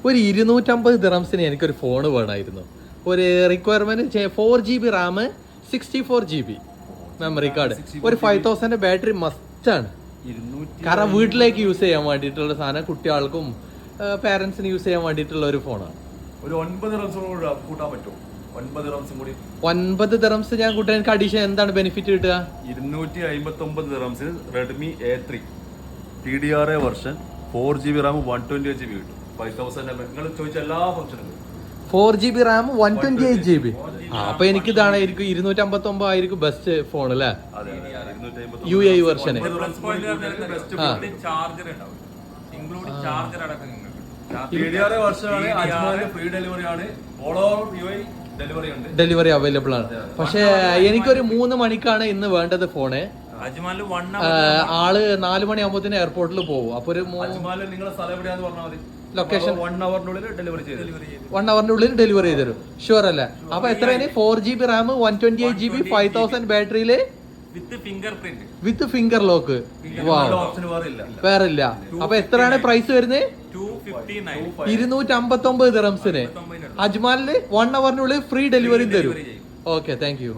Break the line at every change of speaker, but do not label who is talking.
ഒരു 250 ദിറംസിന് എനിക്കൊരു ഫോൺ വേണമായിരുന്നു. ഒരു requirement 4GB Ram, 64GB memory card, ഒരു 5000 ബാറ്ററി മസ്റ്റാണ്. കാരണം വീട്ടിലേക്ക് യൂസ് ചെയ്യാൻ വേണ്ടിയിട്ടുള്ള സാധനം, കുട്ടികൾക്കും പാരന്റ്സിന് യൂസ് ചെയ്യാൻ വേണ്ടിയിട്ടുള്ള ഒരു ഫോണാണ്.
ഒരു 9 കൂട്ടാൻ പറ്റുമോ?
9 ദിറംസ് ഞാൻ കൂട്ടാൻ എനിക്ക് അഡീഷൻ എന്താണ് ബെനിഫിറ്റ് കിട്ടുക?
259 ദിറംസിന് Redmi A3 TDRA version 4GB RAM 128GB കിട്ടും. 5000 നിങ്ങൾ ചോദിച്ച എല്ലാ ഫംഗ്ഷനും
4GB റാം 128GB. അപ്പൊ എനിക്ക് ഇതാണ് 259 ആയിരിക്കും ബെസ്റ്റ് ഫോൺ അല്ലേ? UAE വെർഷന്. ഡെലിവറി അവൈലബിൾ ആണ്. പക്ഷെ എനിക്കൊരു 3 മണിക്കാണ് ഇന്ന് വേണ്ടത് ഫോണ്. ആള് 4 മണിയാകുമ്പോഴത്തേന് എയർപോർട്ടിൽ പോകും. അപ്പൊ ഒരു ലൊക്കേഷൻ
1 അവറിനുള്ളിൽ ഡെലിവറി
ഡെലിവറി ചെയ്ത് തരും. ഷുവർ അല്ലേ? അപ്പൊ എത്രയാണ്? 4GB റാം 128GB 5000 ബാറ്ററിയില് വിത്ത് ഫിംഗർ ലോക്ക്. വേറെ ഇല്ല. അപ്പൊ എത്രയാണ് പ്രൈസ് വരുന്നത്? 259 ദിറംസിന്. അജ്മാലില് 1 അവറിനുള്ളിൽ ഫ്രീ ഡെലിവറി തരും. Okay, thank you.